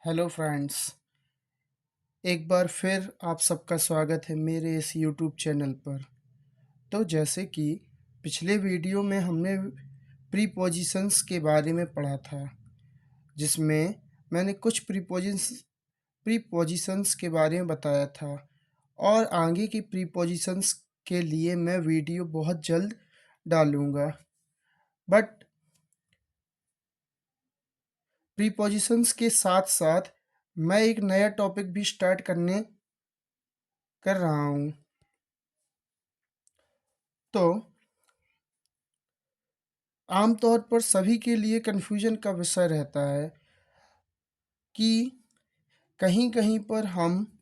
Hello friends. एक बार फिर आप सबका स्वागत है मेरे इस यूट्यूब चैनल पर। तो जैसे कि पिछले वीडियो में हमने प्रीपोजिशंस के बारे में पढ़ा था, जिसमें मैंने कुछ प्रीपोजिशंस के बारे में बताया था और आगे की प्रीपोजिशंस के लिए मैं वीडियो बहुत जल्द डालूँगा। बट प्रीपोजिशंस के साथ-साथ मैं एक नया टॉपिक भी स्टार्ट कर रहा हूँ। तो आमतौर पर सभी के लिए कन्फ्यूजन का विषय रहता है कि कहीं-कहीं पर हम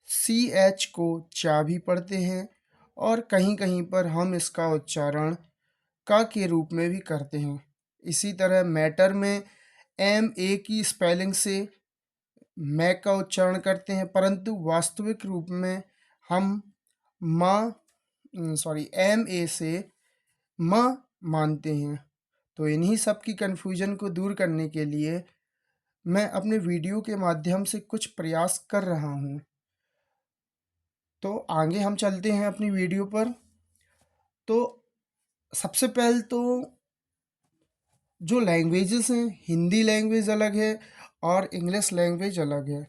सी एच को चा भी पढ़ते हैं और कहीं-कहीं पर हम इसका उच्चारण का के रूप में भी करते हैं। इसी तरह मैटर में एम ए की स्पेलिंग से मैं का उच्चारण करते हैं, परंतु वास्तविक रूप में हम एम ए से माँ मानते हैं। तो इन्हीं सब की कन्फ्यूजन को दूर करने के लिए मैं अपने वीडियो के माध्यम से कुछ प्रयास कर रहा हूँ। तो आगे हम चलते हैं अपनी वीडियो पर। तो सबसे पहले तो जो लैंग्वेजेस हैं, हिंदी लैंग्वेज अलग है और इंग्लिश लैंग्वेज अलग है।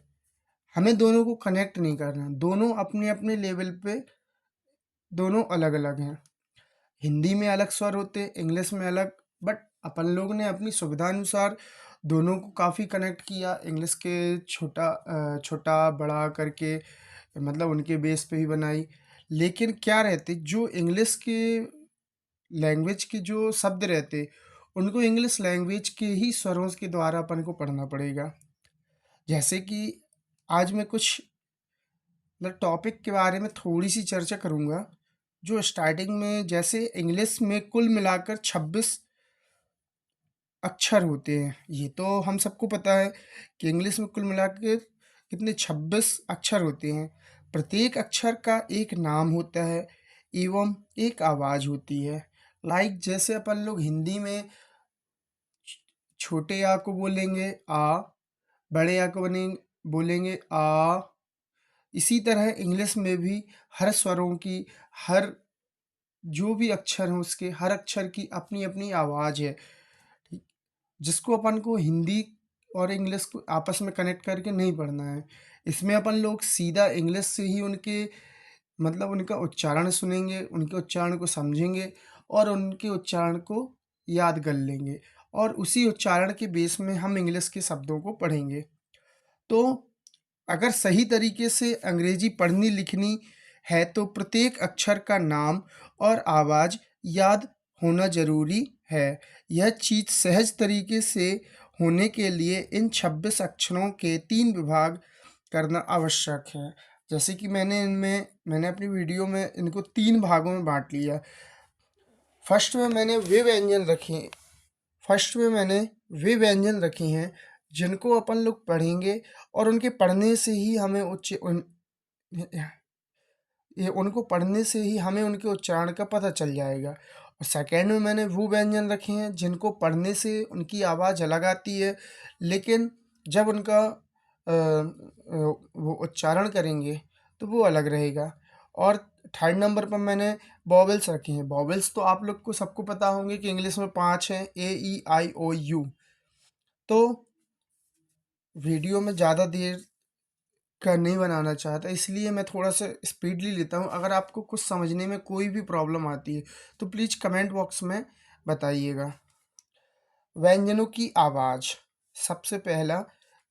हमें दोनों को कनेक्ट नहीं करना, दोनों अपने अपने लेवल पे दोनों अलग अलग हैं। हिंदी में अलग स्वर होते, इंग्लिश में अलग, बट अपन लोग ने अपनी सुविधानुसार दोनों को काफ़ी कनेक्ट किया। इंग्लिश के छोटा बड़ा करके, मतलब उनके बेस पे ही बनाई। लेकिन क्या रहते, जो इंग्लिश के लैंग्वेज के जो शब्द रहते, उनको इंग्लिश लैंग्वेज के ही स्वरों के द्वारा अपन को पढ़ना पड़ेगा। जैसे कि आज मैं कुछ मतलब टॉपिक के बारे में थोड़ी सी चर्चा करूँगा। जो स्टार्टिंग में, जैसे इंग्लिश में कुल मिलाकर 26 अक्षर होते हैं। ये तो हम सबको पता है कि इंग्लिश में कुल मिलाकर कितने 26 अक्षर होते हैं। प्रत्येक अक्षर का एक नाम होता है एवं एक आवाज़ होती है। लाइक जैसे अपन लोग हिंदी में छोटे आ को बोलेंगे आ, बड़े आ को बोलेंगे आ। इसी तरह इंग्लिश में भी हर स्वरों की, हर जो भी अक्षर हैं उसके हर अक्षर की अपनी अपनी आवाज़ है, ठीक, जिसको अपन को हिंदी और इंग्लिश को आपस में कनेक्ट करके नहीं पढ़ना है। इसमें अपन लोग सीधा इंग्लिश से ही उनके मतलब उनका उच्चारण सुनेंगे, उनके उच्चारण को समझेंगे और उनके उच्चारण को याद कर लेंगे और उसी उच्चारण के बेस में हम इंग्लिश के शब्दों को पढ़ेंगे। तो अगर सही तरीके से अंग्रेजी पढ़नी लिखनी है तो प्रत्येक अक्षर का नाम और आवाज़ याद होना ज़रूरी है। यह चीज़ सहज तरीके से होने के लिए इन 26 अक्षरों के 3 विभाग करना आवश्यक है। जैसे कि मैंने अपनी वीडियो में इनको 3 भागों में बाँट लिया। फर्स्ट में मैंने वे व्यंजन रखे हैं जिनको अपन लोग पढ़ेंगे और उनके पढ़ने से ही हमें उनको पढ़ने से ही हमें उनके उच्चारण का पता चल जाएगा। और सेकंड में मैंने वो व्यंजन रखे हैं जिनको पढ़ने से उनकी आवाज़ अलग आती है, लेकिन जब उनका वो उच्चारण करेंगे तो वो अलग रहेगा। और थर्ड नंबर पर मैंने वॉवेल्स रखे हैं। वॉवेल्स तो आप लोग को सबको पता होंगे कि इंग्लिश में 5 हैं, ए ई आई ओ यू। तो वीडियो में ज़्यादा देर का नहीं बनाना चाहता, इसलिए मैं थोड़ा सा स्पीडली लेता हूँ। अगर आपको कुछ समझने में कोई भी प्रॉब्लम आती है तो प्लीज़ कमेंट बॉक्स में बताइएगा। व्यंजनों की आवाज़, सबसे पहला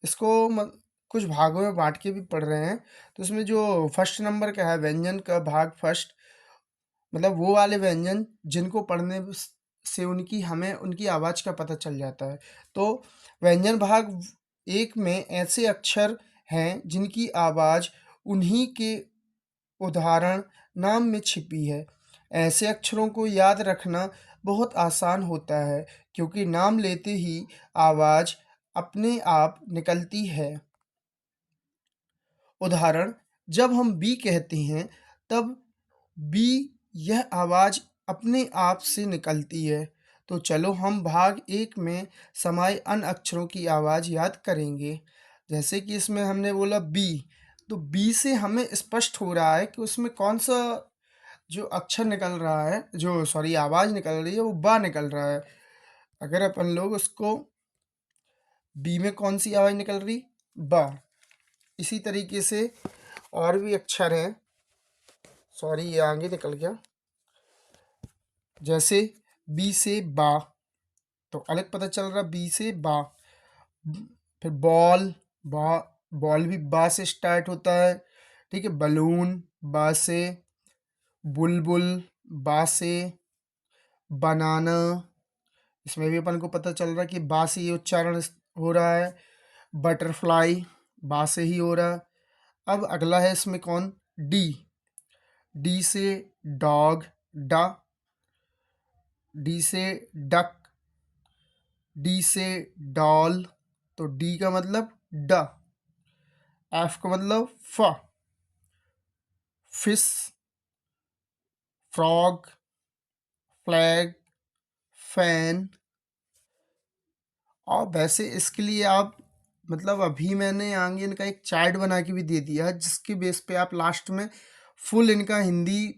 इसको कुछ भागों में बांट के भी पढ़ रहे हैं। तो इसमें जो फर्स्ट नंबर का है व्यंजन का भाग फर्स्ट, मतलब वो वाले व्यंजन जिनको पढ़ने से हमें उनकी आवाज़ का पता चल जाता है। तो व्यंजन भाग एक में ऐसे अक्षर हैं जिनकी आवाज़ उन्हीं के उदाहरण नाम में छिपी है। ऐसे अक्षरों को याद रखना बहुत आसान होता है क्योंकि नाम लेते ही आवाज़ अपने आप निकलती है। उदाहरण, जब हम बी कहते हैं तब बी, यह आवाज़ अपने आप से निकलती है। तो चलो हम भाग 1 में समाये अन्य अक्षरों की आवाज़ याद करेंगे। जैसे कि इसमें हमने बोला बी, तो बी से हमें स्पष्ट हो रहा है कि उसमें कौन-सा जो अक्षर निकल रहा है, जो सॉरी आवाज़ निकल रही है, वो बा निकल रहा है। अगर अपन लोग उसको बी में कौन-सी आवाज़ निकल रही? बा। इसी तरीके से और भी अक्षर हैं, सॉरी ये आगे निकल गया। जैसे बी से बा, तो अलग पता चल रहा बी से बा। फिर बॉल, बा, बॉल भी बा से स्टार्ट होता है, ठीक है। बलून बा से, बुलबुल बा से, बनाना, इसमें भी अपन को पता चल रहा है कि बा से ये उच्चारण हो रहा है। बटरफ्लाई बा से ही हो रहा है। अब अगला है इसमें कौन? डी। डी से डॉग, डा। डी से डक, डी से डॉल, तो डी का मतलब ड। एफ का मतलब फ। Fish, frog, flag, fan. और वैसे इसके लिए आप मतलब अभी मैंने आगे इनका एक चार्ट बना के भी दे दिया है, जिसके बेस पे आप लास्ट में फुल इनका हिंदी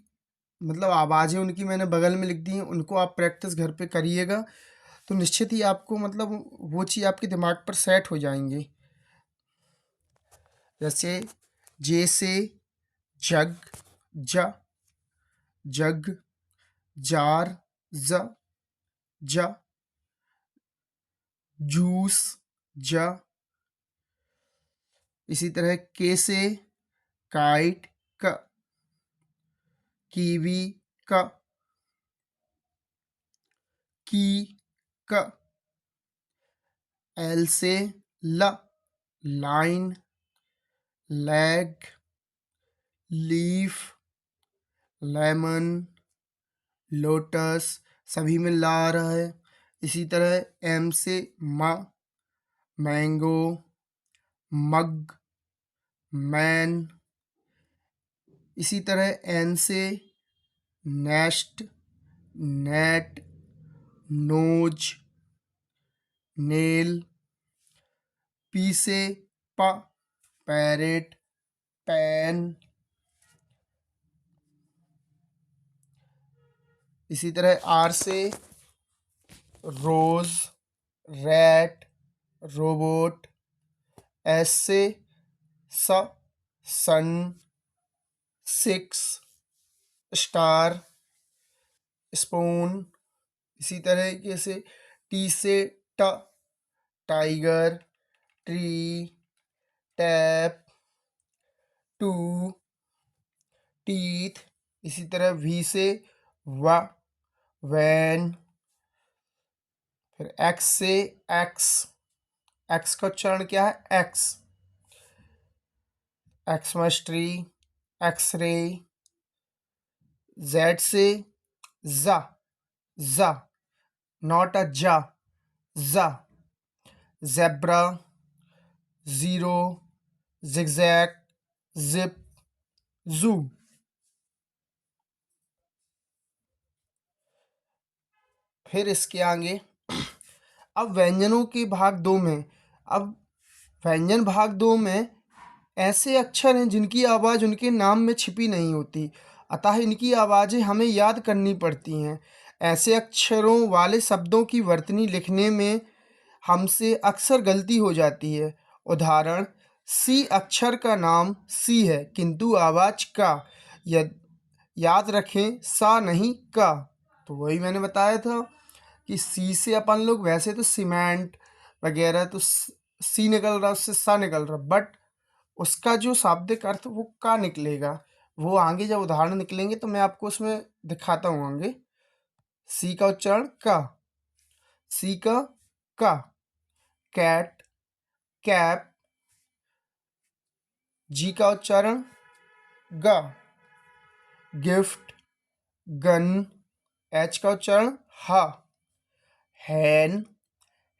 मतलब आवाज़ें उनकी मैंने बगल में लिख दी हैं, उनको आप प्रैक्टिस घर पे करिएगा, तो निश्चित ही आपको मतलब वो चीज़ आपके दिमाग पर सेट हो जाएंगे। जैसे जे से जग, ज, जग, जार, ज, ज, जूस, ज। इसी तरह के से काइट, क, कीवी, क, की, क। एल से ल, line, lag, leaf, lemon, lotus, सभी में ला आ रहा है। इसी तरह एम से म, मैंगो, मग, मैन। इसी तरह एन से nest, net, nose, nail. P से प, पैरेट, पैन। इसी तरह आर से रोज, रैट, रोबोट। एस से स, सन, सिक्स, स्टार, स्पून। इसी तरह से टी से ट, tiger, tree, tap, two, teeth. इसी तरह वी से व, वैन। फिर एक्स से एक्स, एक्स का उच्चारण क्या है? X. Xmas tree, X-ray. Z से जा, जा, नॉट अ जा, जा। जेब्रा, जीरो, जिगजैग, जिप, जू। फिर इसके आगे अब व्यंजनों के भाग 2 में, अब व्यंजन भाग 2 में ऐसे अक्षर हैं जिनकी आवाज़ उनके नाम में छिपी नहीं होती, अतः इनकी आवाज़ें हमें याद करनी पड़ती हैं। ऐसे अक्षरों वाले शब्दों की वर्तनी लिखने में हमसे अक्सर गलती हो जाती है। उदाहरण, सी अक्षर का नाम सी है किंतु आवाज़ का। याद रखें, सा नहीं का। तो वही मैंने बताया था कि सी से अपन लोग वैसे तो सीमेंट वगैरह तो सी निकल रहा, उससे सा निकल रहा, बट उसका जो शाब्दिक अर्थ वो का निकलेगा। वो आगे जब उदाहरण निकलेंगे तो मैं आपको उसमें दिखाता हूँ आगे। सी का उच्चारण का, सी का, कैट, कैप। जी का उच्चारण गा, गिफ्ट, गन। एच का उच्चारण हा, हैन,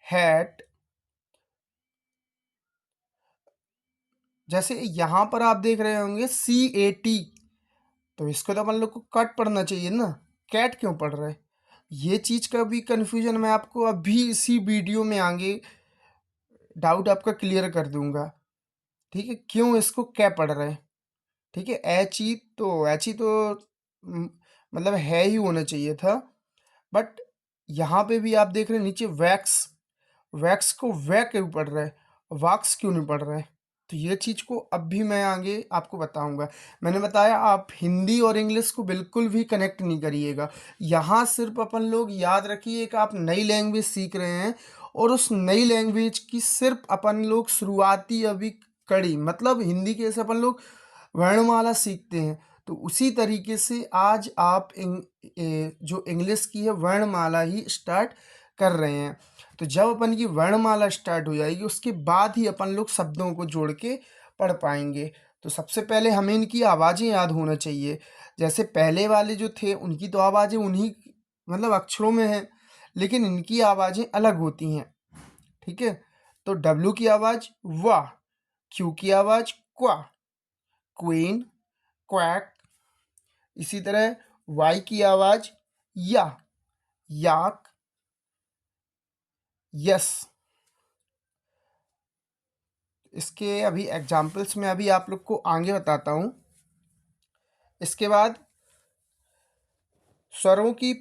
हैट। जैसे यहाँ पर आप देख रहे होंगे CAT, तो इसको तो अपन लोग को कट पढ़ना चाहिए ना, कैट क्यों पढ़ रहे हैं? ये चीज़ का भी कन्फ्यूजन मैं आपको अभी इसी वीडियो में आगे डाउट आपका क्लियर कर दूंगा। ठीक है, क्यों इसको क्या पढ़ रहे हैं। ठीक है, एच ई तो म, मतलब है ही होना चाहिए था, बट यहाँ पे भी आप देख रहे हैं नीचे वैक्स, वैक्स को वै क्यों पढ़ रहा है, वैक्स क्यों नहीं पढ़ रहा है। तो ये चीज़ को अब भी मैं आगे आपको बताऊंगा। मैंने बताया आप हिंदी और इंग्लिश को बिल्कुल भी कनेक्ट नहीं करिएगा। यहाँ सिर्फ अपन लोग याद रखिए कि आप नई लैंग्वेज सीख रहे हैं, और उस नई लैंग्वेज की सिर्फ अपन लोग शुरुआती अभी कड़ी, मतलब हिंदी के जैसे अपन लोग वर्णमाला सीखते हैं, तो उसी तरीके से आज आप जो इंग्लिश की है वर्णमाला ही स्टार्ट कर रहे हैं। तो जब अपन की वर्णमाला स्टार्ट हो जाएगी उसके बाद ही अपन लोग शब्दों को जोड़ के पढ़ पाएंगे। तो सबसे पहले हमें इनकी आवाज़ें याद होना चाहिए। जैसे पहले वाले जो थे उनकी तो आवाज़ें उन्हीं मतलब अक्षरों में हैं, लेकिन इनकी आवाज़ें अलग होती हैं। ठीक है, तो डब्लू की आवाज़ वाह, क्यू की आवाज़ क्वा, क्वीन, क्वैक। इसी तरह वाई की आवाज़ या, याक, यस। इसके अभी एग्जाम्पल्स में अभी आप लोग को आगे बताता हूँ। इसके बाद स्वरों की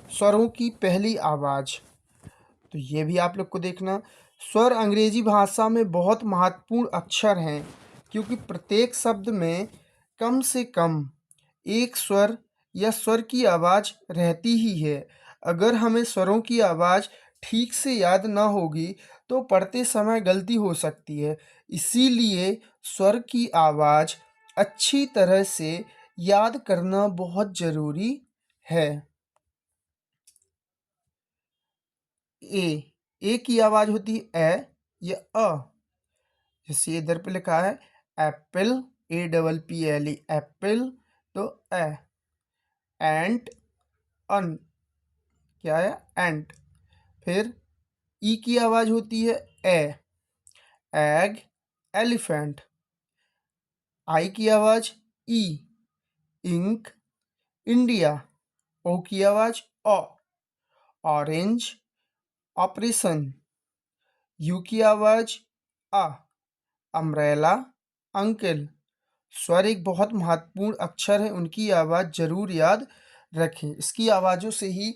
स्वरों की पहली आवाज़, तो ये भी आप लोग को देखना। स्वर अंग्रेजी भाषा में बहुत महत्वपूर्ण अक्षर हैं, क्योंकि प्रत्येक शब्द में कम से कम एक स्वर या स्वर की आवाज़ रहती ही है। अगर हमें स्वरों की आवाज़ ठीक से याद ना होगी तो पढ़ते समय गलती हो सकती है। इसीलिए स्वर की आवाज़ अच्छी तरह से याद करना बहुत ज़रूरी है। ए, ए की आवाज़ होती है ए या अ। जैसे इधर पे लिखा है एप्पल, APPLE एप्पल, तो ए। एंट, अन, क्या है एंट। फिर ई की आवाज़ होती है ए, एग, एलिफेंट। आई की आवाज़ ई, इंक, इंडिया। ओ की आवाज़ ओ, ऑरेंज, ऑपरेशन। यू की आवाज़ आ, अम्ब्रेला, अंकल। स्वर एक बहुत महत्वपूर्ण अक्षर है, उनकी आवाज़ जरूर याद रखें। इसकी आवाज़ों से ही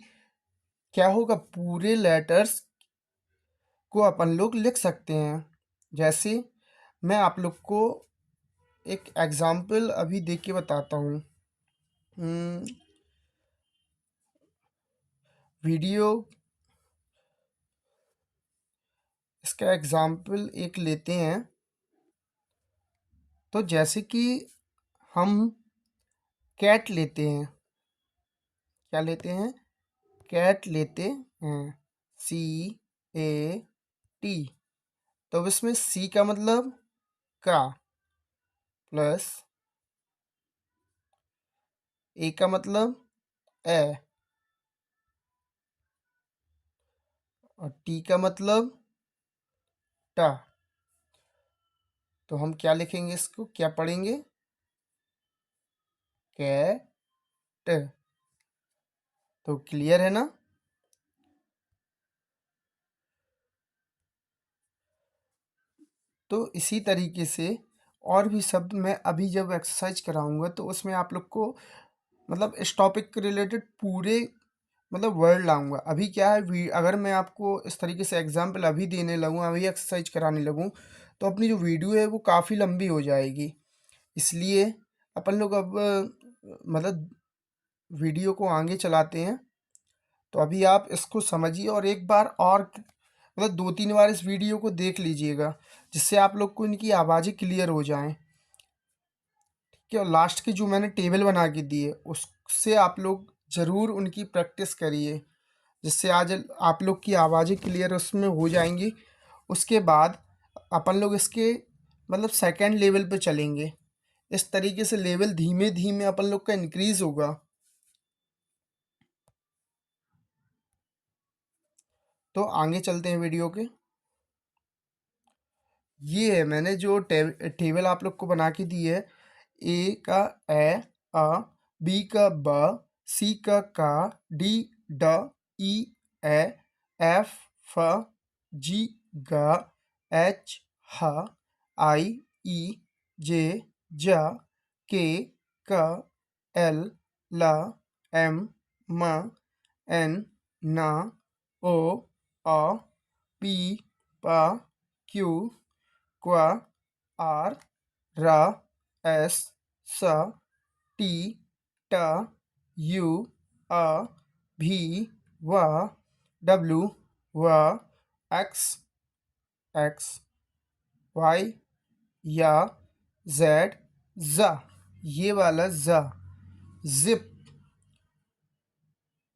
क्या होगा, पूरे लेटर्स को अपन लोग लिख सकते हैं। जैसे मैं आप लोग को एक एग्जाम्पल अभी देख के बताता हूँ। वीडियो, इसका एग्जाम्पल एक लेते हैं। तो जैसे कि हम कैट लेते हैं, क्या लेते हैं, कैट लेते हैं, CAT। तो अब इसमें सी का मतलब का, प्लस ए का मतलब ए, और टी का मतलब टा। तो हम क्या लिखेंगे, इसको क्या पढ़ेंगे, कैट। तो क्लियर है ना। तो इसी तरीके से और भी शब्द मैं अभी जब एक्सरसाइज कराऊंगा तो उसमें आप लोग को मतलब इस टॉपिक के रिलेटेड पूरे मतलब वर्ड लाऊंगा। अभी क्या है, अगर मैं आपको इस तरीके से एग्जाम्पल अभी देने लगूँ, अभी एक्सरसाइज कराने लगूँ, तो अपनी जो वीडियो है वो काफ़ी लंबी हो जाएगी। इसलिए अपन लोग अब मतलब वीडियो को आगे चलाते हैं। तो अभी आप इसको समझिए और एक बार और मतलब 2-3 बार इस वीडियो को देख लीजिएगा, जिससे आप लोग को इनकी आवाज़ें क्लियर हो जाएं। ठीक है, और लास्ट की जो मैंने टेबल बना के दी है उससे आप लोग ज़रूर उनकी प्रैक्टिस करिए, जिससे आज आप लोग की आवाज़ें क्लियर उसमें हो जाएंगी। उसके बाद अपन लोग इसके मतलब सेकंड लेवल पे चलेंगे। इस तरीके से लेवल धीमे धीमे अपन लोग का इंक्रीज होगा। तो आगे चलते हैं वीडियो के। ये है मैंने जो टेबल आप लोग को बना के दी है। ए का ए, आ, बी का ब, सी का, डी ड, ई ए, एफ फ, जी ग, एच ह, आई ई, जे ज, के क, एल ल, एम म, एन न, ओ अ, पी प, क्यू क्व, आर र, एस स, टी ट, यू अ, भी व, डब्ल्यू व, एक्स एक्स, वाई या, जेड ज, ये वाला ज, जिप।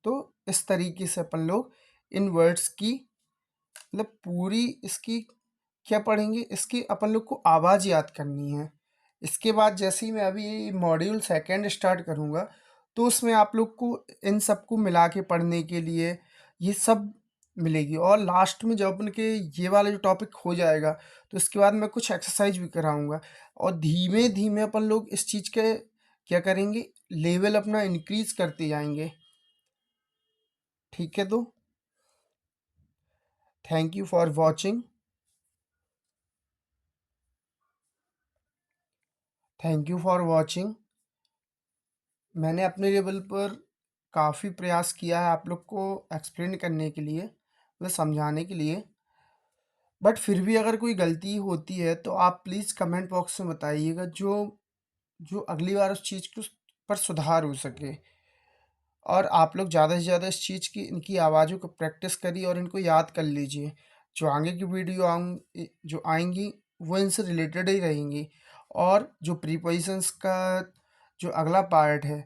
तो इस तरीके से अपन लोग इन वर्ड्स की मतलब पूरी इसकी क्या पढ़ेंगे, इसकी अपन लोग को आवाज़ याद करनी है। इसके बाद जैसे ही मैं अभी ये मॉड्यूल सेकंड स्टार्ट करूँगा तो उसमें आप लोग को इन सबको मिला के पढ़ने के लिए ये सब मिलेगी, और लास्ट में जब अपन के ये वाला जो टॉपिक हो जाएगा तो इसके बाद मैं कुछ एक्सरसाइज भी कराऊंगा, और धीमे धीमे अपन लोग इस चीज़ के क्या करेंगे, लेवल अपना इंक्रीज करते जाएंगे। ठीक है, तो thank you for watching. Thank you for watching. मैंने अपने लेवल पर काफ़ी प्रयास किया है आप लोग को एक्सप्लेन करने के लिए, मतलब समझाने के लिए, बट फिर भी अगर कोई गलती होती है तो आप प्लीज़ कमेंट बॉक्स में बताइएगा, जो जो अगली बार उस चीज़ के पर सुधार हो सके। और आप लोग ज़्यादा से ज़्यादा इस चीज़ की इनकी आवाज़ों को प्रैक्टिस करिए और इनको याद कर लीजिए। जो आगे की वीडियो जो आएंगी वो इनसे रिलेटेड ही रहेंगी, और जो प्रीपोजिशंस का जो अगला पार्ट है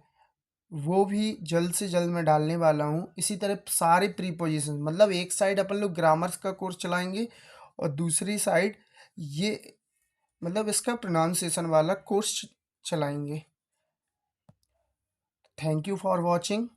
वो भी जल्द से जल्द मैं डालने वाला हूँ। इसी तरह सारे प्रीपोजिशन, मतलब एक साइड अपन लोग ग्रामर्स का कोर्स चलाएंगे और दूसरी साइड ये मतलब इसका प्रोनाउंसिएशन वाला कोर्स चलाएंगे। Thank you for watching.